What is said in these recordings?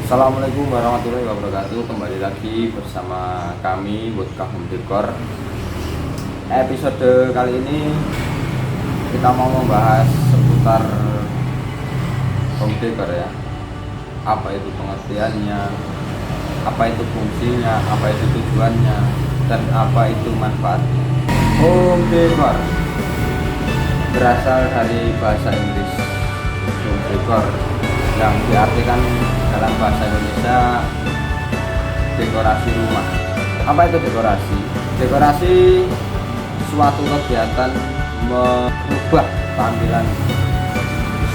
Assalamualaikum warahmatullahi wabarakatuh. Kembali lagi bersama kami Vodka Home Decor. Episode kali ini kita mau membahas seputar home decor ya. Apa itu pengertiannya, apa itu fungsinya, apa itu tujuannya, dan apa itu manfaatnya. Home decor berasal dari bahasa Inggris home decor yang diartikan dalam bahasa Indonesia dekorasi rumah. Apa itu dekorasi? Dekorasi suatu kegiatan merubah tampilan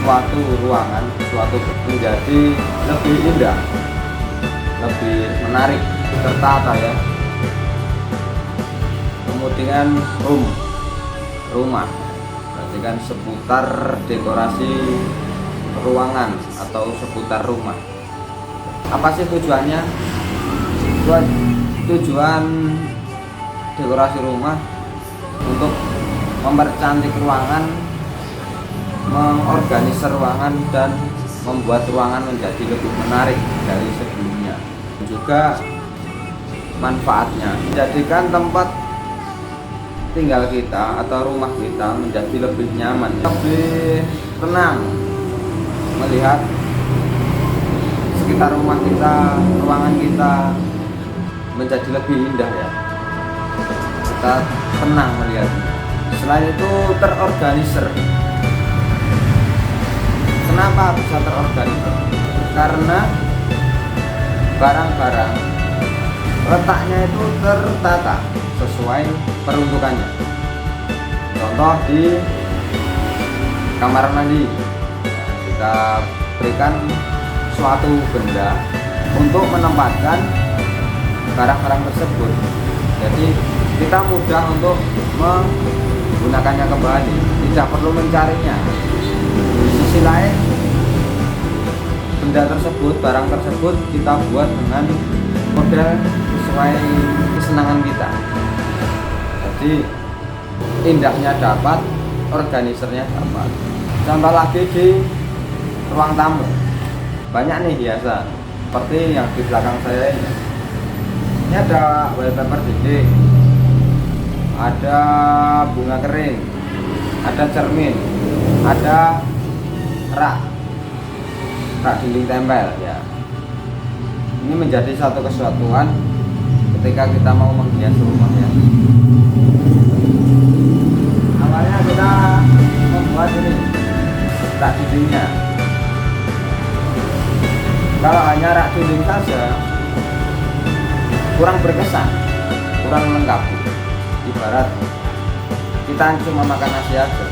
suatu ruangan, suatu menjadi lebih indah, lebih menarik, tertata ya. Kemudian rumah, berarti kan seputar dekorasi ruangan atau seputar rumah. Apa sih tujuannya? Tujuan dekorasi rumah untuk mempercantik ruangan, mengorganisir ruangan, dan membuat ruangan menjadi lebih menarik dari sebelumnya. Juga manfaatnya menjadikan tempat tinggal kita atau rumah kita menjadi lebih nyaman, lebih tenang melihat sekitar rumah kita, ruangan kita menjadi lebih indah ya. Kita tenang melihatnya. Selain itu terorganisir. Kenapa bisa terorganisir? Karena barang-barang letaknya itu tertata sesuai peruntukannya. Contoh di kamar mandi, kita berikan suatu benda untuk menempatkan barang-barang tersebut. Jadi kita mudah untuk menggunakannya kembali, tidak perlu mencarinya. Di sisi lain, benda tersebut, barang tersebut kita buat dengan model sesuai kesenangan kita. Jadi indahnya dapat, organisirnya dapat. Contoh lagi di ruang tamu, banyak nih hiasan seperti yang di belakang saya ini. Ini ada wallpaper dinding, ada bunga kering, ada cermin, ada rak dinding tempel ya. Ini menjadi satu kesatuan ketika kita mau menghias rumah ya. Awalnya kita membuat ini rak dindingnya. Kalau hanya rak dinding saja kurang berkesan, kurang lengkap. Ibarat kita cuma makan nasi aja,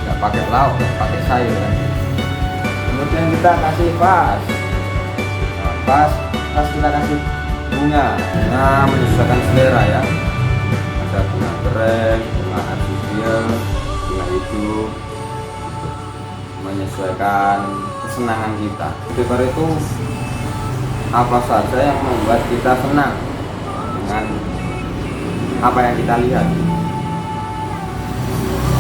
nggak pakai lauk, nggak pakai sayur kan. Kemudian kita kasih pas kita kasih bunga menyesuaikan selera ya. Ada bunga kering, bunga artificial, bunga hidup, menyesuaikan kesenangan kita. Dekor itu apa saja yang membuat kita senang dengan apa yang kita lihat.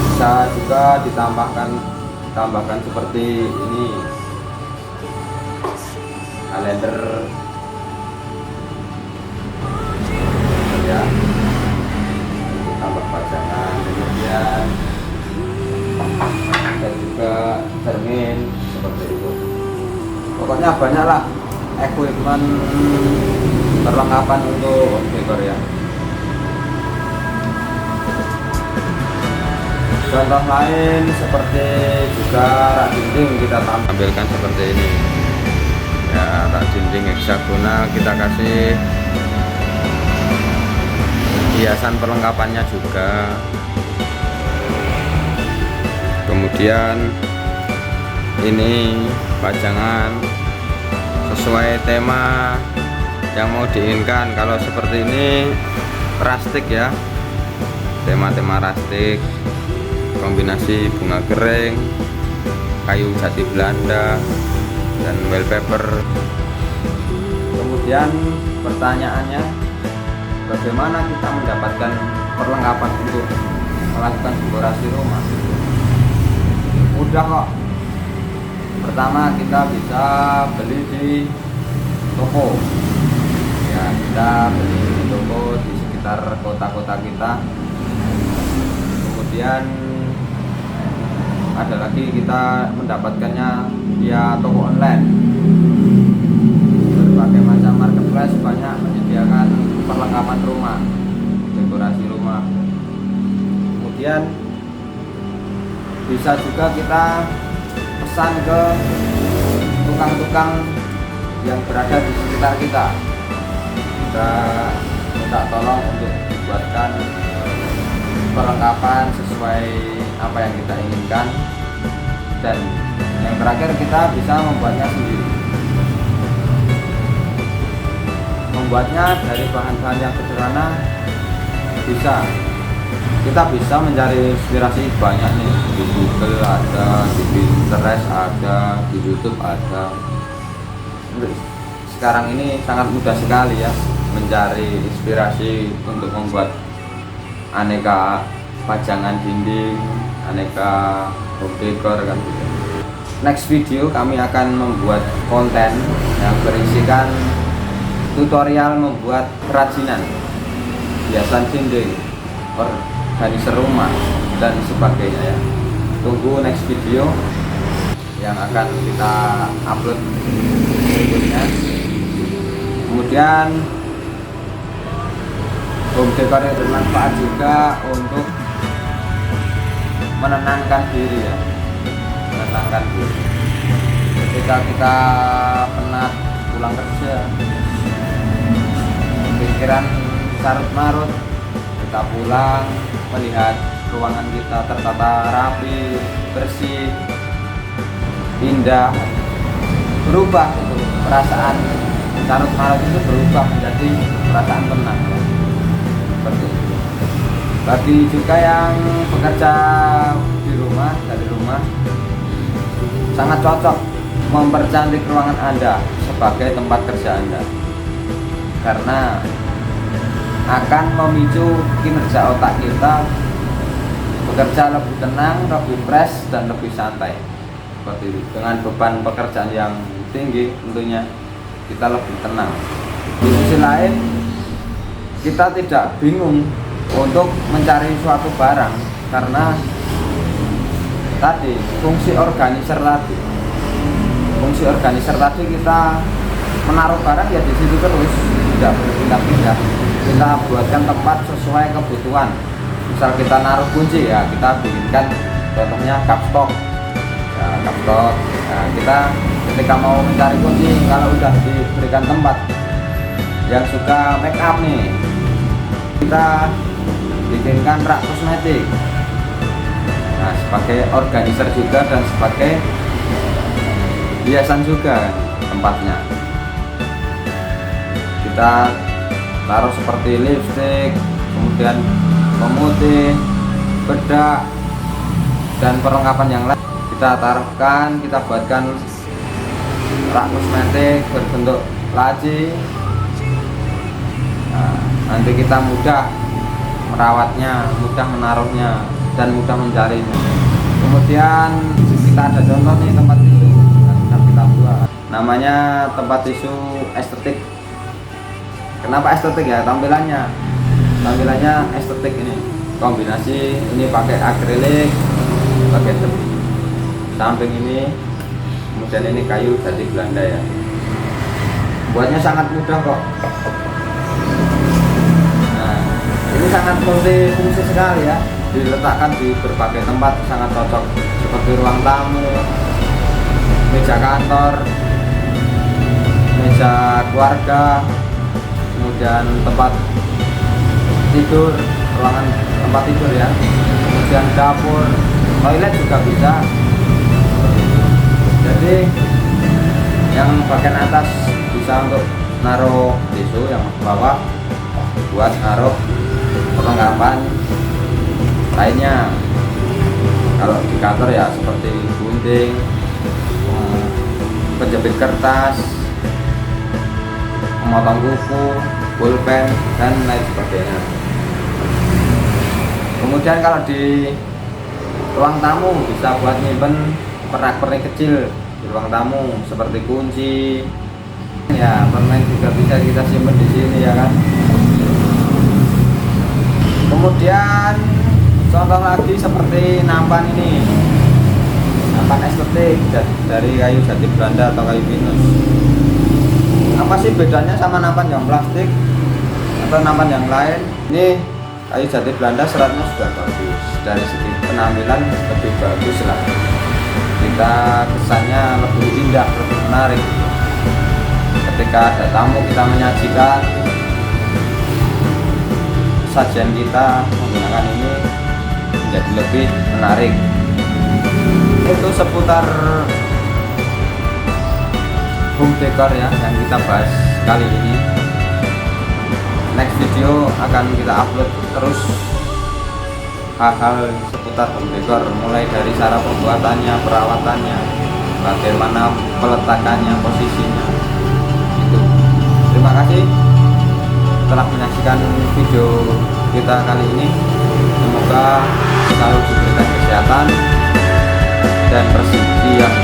Bisa juga ditambahkan seperti ini, kalender ya, tambah pajangan, kemudian ada juga cermin seperti itu. Pokoknya banyaklah equipment perlengkapan untuk home decor ya. Contoh lain seperti juga rak dinding kita tampilkan seperti ini ya. Rak dinding hexagonal kita kasih hiasan perlengkapannya juga. Kemudian ini pajangan sesuai tema yang mau diinginkan. Kalau seperti ini rustic ya, tema rustic, kombinasi bunga kering, kayu jati Belanda, dan wallpaper. Kemudian pertanyaannya, bagaimana kita mendapatkan perlengkapan untuk melakukan dekorasi rumah? Mudah kok. Pertama kita bisa beli di toko ya, kita beli di toko di sekitar kota-kota kita. Kemudian ada lagi kita mendapatkannya via toko online. Berbagai macam marketplace banyak menyediakan perlengkapan rumah, dekorasi rumah. Kemudian bisa juga kita pesan ke tukang-tukang yang berada di sekitar kita. Kita minta tolong untuk dibuatkan perlengkapan sesuai apa yang kita inginkan, dan yang terakhir kita bisa membuatnya sendiri. Membuatnya dari bahan-bahan yang sederhana bisa. Kita bisa mencari inspirasi banyak nih, di Google ada, di Pinterest ada, di YouTube ada. Sekarang ini sangat mudah sekali ya mencari inspirasi untuk membuat aneka pajangan dinding, aneka home decor kan gitu. Next video kami akan membuat konten yang berisikan tutorial membuat kerajinan, hiasan dinding, organizer rumah dan sebagainya ya. Tunggu next video yang akan kita upload berikutnya. Kemudian home decor yang bermanfaat juga untuk menenangkan diri ya, menenangkan diri ketika kita penat pulang kerja, pikiran carut marut, kita pulang melihat ruangan kita tertata rapi, bersih, indah, berubah itu perasaan carut marut itu berubah menjadi perasaan tenang ya. Seperti itu. Bagi juga yang bekerja di rumah, dari rumah, sangat cocok mempercantik ruangan Anda sebagai tempat kerja Anda, karena akan memicu kinerja otak kita bekerja lebih tenang, lebih fresh, dan lebih santai. Seperti itu. Dengan beban pekerjaan yang tinggi tentunya kita lebih tenang. Di sisi lain, kita tidak bingung untuk mencari suatu barang, karena tadi fungsi organizer tadi kita menaruh barang ya di situ terus, tidak berpindah-pindah. Kita buatkan tempat sesuai kebutuhan. Misal kita naruh kunci ya, kita bikinkan contohnya kapstok ya, kapstok. Nah, kita ketika mau mencari kunci, kalau udah diberikan tempat yang suka make up nih, kita bikinkan rak kosmetik. Nah, sebagai organizer juga dan sebagai hiasan juga tempatnya. Kita taruh seperti lipstick, kemudian pemutih, bedak, dan perlengkapan yang lain. Kita taruhkan, kita buatkan rak kosmetik berbentuk laci. Nah, nanti kita mudah merawatnya, mudah menaruhnya, dan mudah mencarinya. Kemudian kita ada contoh nih tempat tisu yang sudah kita buat. Namanya tempat tisu estetik. Kenapa estetik ya? Tampilannya estetik ini. Kombinasi ini pakai akrilik, pakai tebu. Samping ini, kemudian ini kayu jati Belanda ya. Buatnya sangat mudah kok. Nah, ini sangat multifungsi sekali ya. Diletakkan di berbagai tempat, sangat cocok, seperti ruang tamu, meja kantor, meja keluarga, kemudian tempat tidur, ruangan tempat tidur ya, kemudian dapur, toilet juga bisa. Jadi yang bagian atas bisa untuk naruh tisu, yang bawah buat naruh perlengkapan lainnya. Kalau di kantor ya seperti gunting, penjepit kertas, memotong kuku, pulpen, dan lain sebagainya. Kemudian kalau di ruang tamu bisa buat nyimpen pernak-pernik kecil di ruang tamu seperti kunci, Ya, permen juga bisa kita simpan di sini ya kan. Kemudian contoh lagi seperti nampan ini, nampan estetik dari kayu jati Belanda atau kayu pinus. Apa sih bedanya sama nampan yang plastik atau nampan yang lain? Ini kayu jati Belanda seratnya sudah bagus, dari segi penampilan lebih bagus lah, kita kesannya lebih indah, lebih menarik. Ketika ada tamu kita menyajikan sajian kita menggunakan ini menjadi lebih menarik. Itu seputar home decor ya yang kita bahas kali ini. Next video akan kita upload terus hal-hal seputar home decor, mulai dari cara pembuatannya, perawatannya, bagaimana peletakannya, posisinya. Itu. Terima kasih telah menyaksikan video kita kali ini. Semoga selalu diberikan kesehatan dan rezeki yang